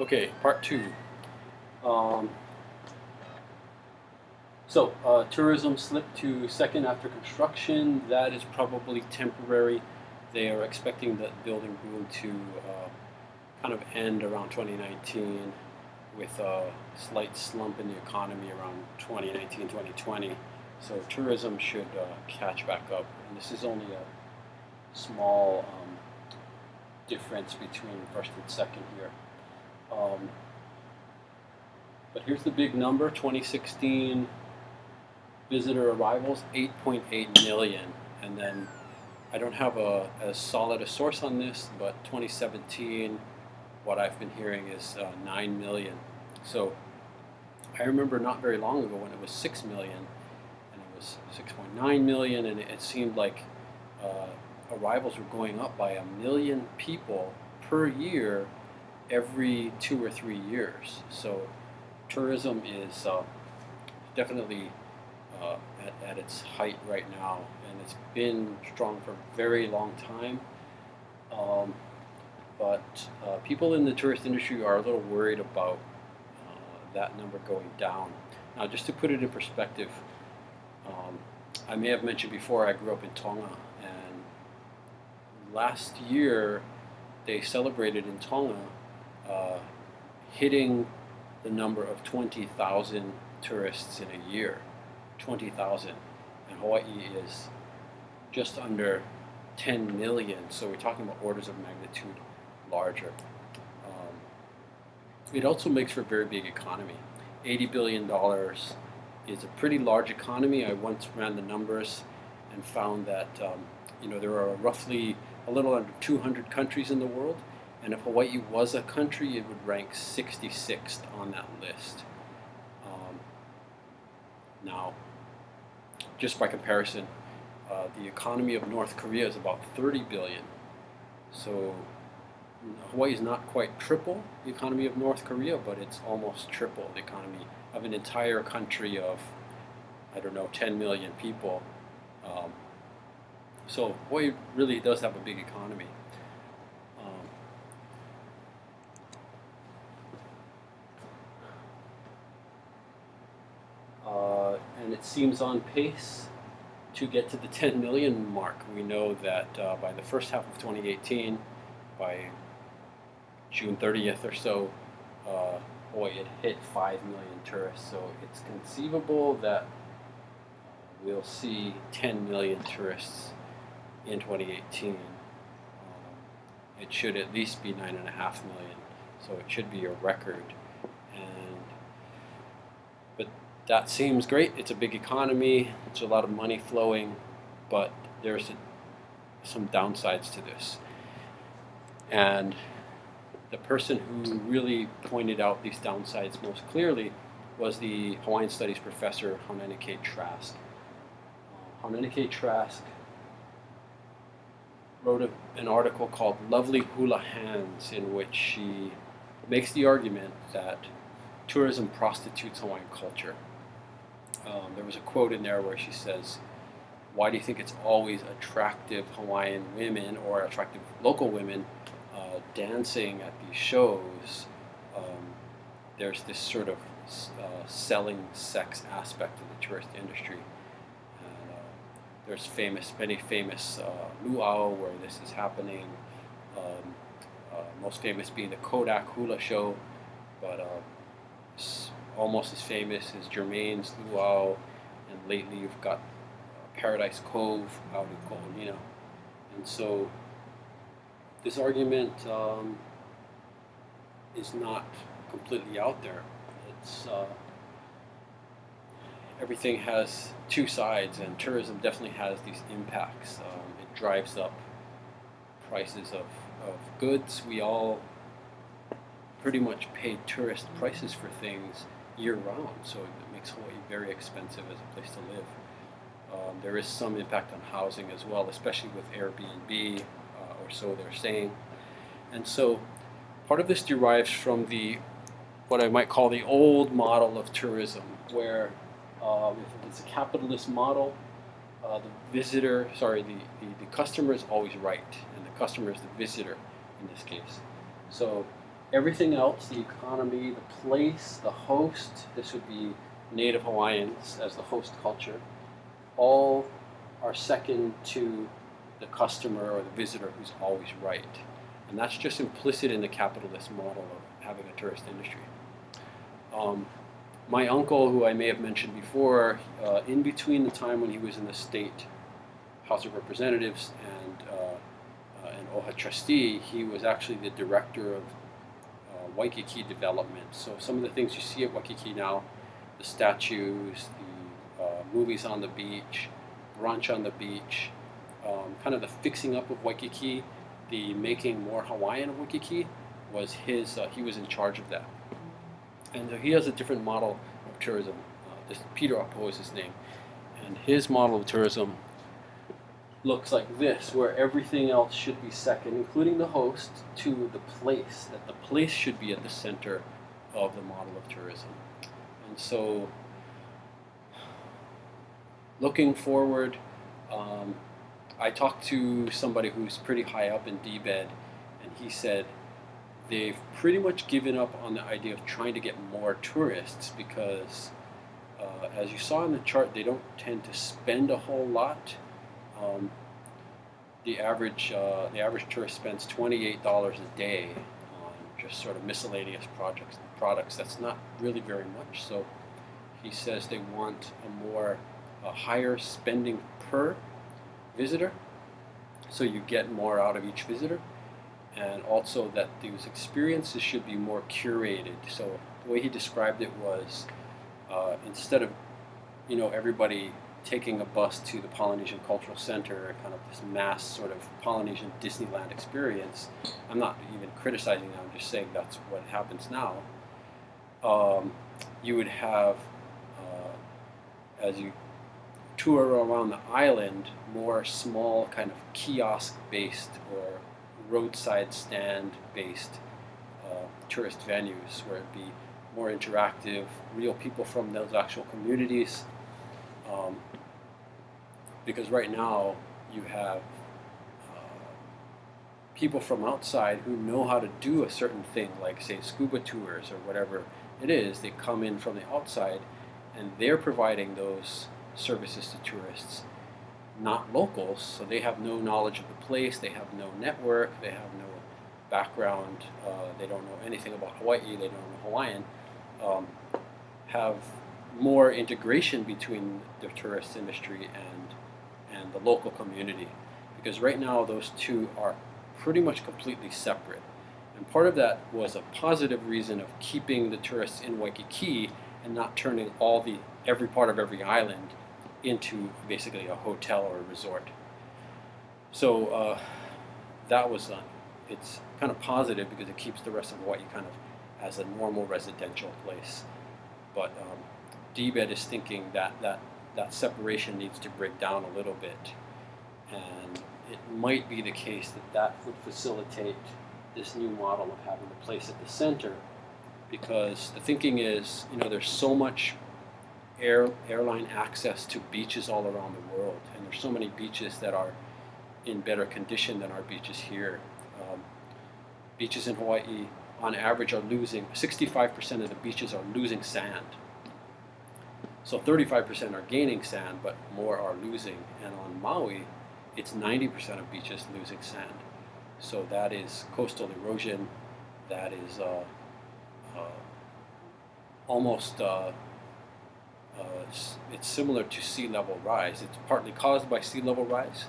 Okay, part two. Um, tourism slipped to second after construction. That is probably temporary. They are expecting that building boom to kind of end around 2019 with a slight slump in the economy around 2019, 2020. So tourism should catch back up. And this is only a small difference between first and second here. Um, but here's the big number, 2016 visitor arrivals, 8.8 million. And then I don't have as solid a source on this, but 2017, what I've been hearing is 9 million. So I remember not very long ago when it was 6 million and it was 6.9 million, and it seemed like uh, arrivals were going up by 1 million people per year every 2 or 3 years. So tourism is definitely at its height right now, and it's been strong for a very long time. Um, but people in the tourist industry are a little worried about that number going down. Now, just to put it in perspective, um, I may have mentioned before I grew up in Tonga, and last year they celebrated in Tonga uh, hitting the number of 20,000 tourists in a year. 20,000. And Hawaii is just under 10 million, so we're talking about orders of magnitude larger. Um, it also makes for a very big economy. $80 billion is a pretty large economy. I once ran the numbers and found that there are roughly a little under 200 countries in the world, and if Hawaii was a country, it would rank 66th on that list. Um, Now, just by comparison, the economy of North Korea is about 30 billion. So Hawaii is not quite triple the economy of North Korea, but it's almost triple the economy of an entire country of, I don't know, 10 million people. Um, so Hawaii really does have a big economy. Um, and it seems on pace to get to the 10 million mark. We know that by the first half of 2018, by June 30th or so, Hawaii had hit 5 million tourists. So it's conceivable that we'll see 10 million tourists in 2018. It should at least be 9.5 million. So it should be a record. But that seems great. It's a big economy. It's a lot of money flowing, but there's some downsides to this. And the person who really pointed out these downsides most clearly was the Hawaiian Studies professor, Haunenike Trask. Haunenike Trask wrote an article called Lovely Hula Hands, in which she makes the argument that tourism prostitutes Hawaiian culture. There was a quote in there where she says, "Why do you think it's always attractive Hawaiian women or attractive local women dancing at these shows?" There's this sort of selling sex aspect of the tourist industry. And there's many famous luau where this is happening. Um, Most famous being the Kodak Hula Show, but almost as famous as Jermaine's luau, and lately you've got Paradise Cove out in Kolomina. And so this argument is not completely out there. It's everything has two sides, and tourism definitely has these impacts. It drives up prices of goods. We all pretty much pay tourist prices for things year round, so it makes Hawaii very expensive as a place to live. There is some impact on housing as well, especially with Airbnb, or so they're saying. And so part of this derives from what I might call the old model of tourism, where if it's a capitalist model, the customer is always right, and the customer is the visitor in this case. So Everything else, the economy, the place, the host, this would be Native Hawaiians as the host culture, all are second to the customer or the visitor who's always right. And that's just implicit in the capitalist model of having a tourist industry. My uncle, who I may have mentioned before, in between the time when he was in the state House of Representatives and an OHA trustee, he was actually the director of Waikiki development. So some of the things you see at Waikiki now, the statues, the movies on the beach, brunch on the beach, kind of the fixing up of Waikiki, the making more Hawaiian of Waikiki was his, he was in charge of that. And he has a different model of tourism. Peter Uppo is his name. And his model of tourism looks like this, where everything else should be second, including the host, to the place, that the place should be at the center of the model of tourism. And so, looking forward, I talked to somebody who's pretty high up in DBED, and he said they've pretty much given up on the idea of trying to get more tourists because, as you saw in the chart, they don't tend to spend a whole lot. The average tourist spends $28 a day on just sort of miscellaneous products. That's not really very much. So he says they want a higher spending per visitor, so you get more out of each visitor, and also that these experiences should be more curated. So the way he described it was, instead of everybody taking a bus to the Polynesian Cultural Center, kind of this mass sort of Polynesian Disneyland experience. I'm not even criticizing that, I'm just saying that's what happens now. You would have, as you tour around the island, more small kind of kiosk-based or roadside stand-based tourist venues where it'd be more interactive, real people from those actual communities. Because right now you have people from outside who know how to do a certain thing, like say scuba tours or whatever it is. They come in from the outside and they're providing those services to tourists, not locals, so they have no knowledge of the place, they have no network, they have no background, they don't know anything about Hawaii, they don't know Hawaiian, have more integration between the tourist industry and the local community, because right now those two are pretty much completely separate. And part of that was a positive reason of keeping the tourists in Waikiki and not turning every part of every island into basically a hotel or a resort. So that was it's kind of positive because it keeps the rest of Hawaii kind of as a normal residential place. But DBED is thinking that separation needs to break down a little bit, and it might be the case that would facilitate this new model of having the place at the center, because the thinking is, there's so much airline access to beaches all around the world, and there's so many beaches that are in better condition than our beaches here. Beaches in Hawaii, on average, are losing 65% of the beaches are losing sand. So 35% are gaining sand, but more are losing. And on Maui, it's 90% of beaches losing sand. So that is coastal erosion. That is almost it's similar to sea level rise. It's partly caused by sea level rise,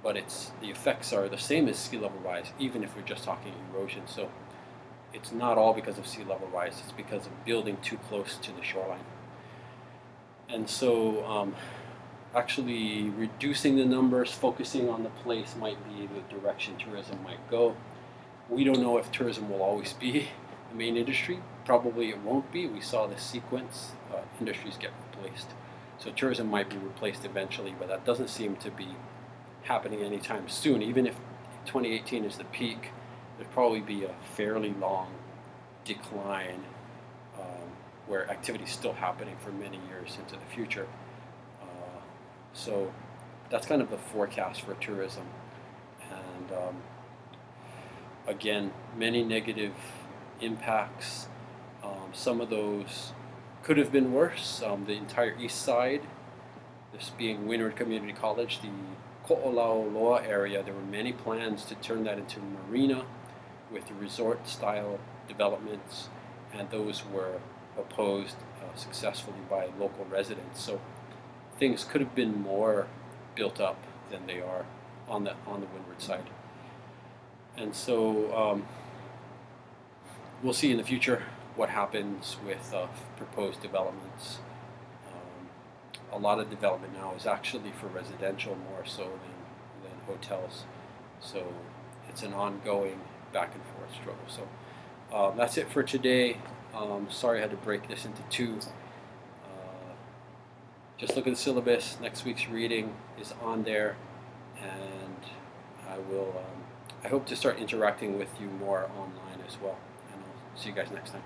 but the effects are the same as sea level rise, even if we're just talking erosion. So it's not all because of sea level rise. It's because of building too close to the shoreline. And so actually reducing the numbers, focusing on the place might be the direction tourism might go. We don't know if tourism will always be the main industry. Probably it won't be. We saw the sequence. Industries get replaced. So tourism might be replaced eventually, but that doesn't seem to be happening anytime soon. Even if 2018 is the peak, there'd probably be a fairly long decline where activity is still happening for many years into the future. So that's kind of the forecast for tourism. And again, many negative impacts. Some of those could have been worse. The entire east side, this being Windward Community College, the Ko'olauloa area, there were many plans to turn that into a marina with resort-style developments, and those were opposed successfully by local residents. So things could have been more built up than they are on the windward side. And so we'll see in the future what happens with proposed developments. A lot of development now is actually for residential more so than hotels. So it's an ongoing back and forth struggle. So that's it for today. Sorry I had to break this into two. Just look at the syllabus. Next week's reading is on there, and I will. I hope to start interacting with you more online as well. And I'll see you guys next time.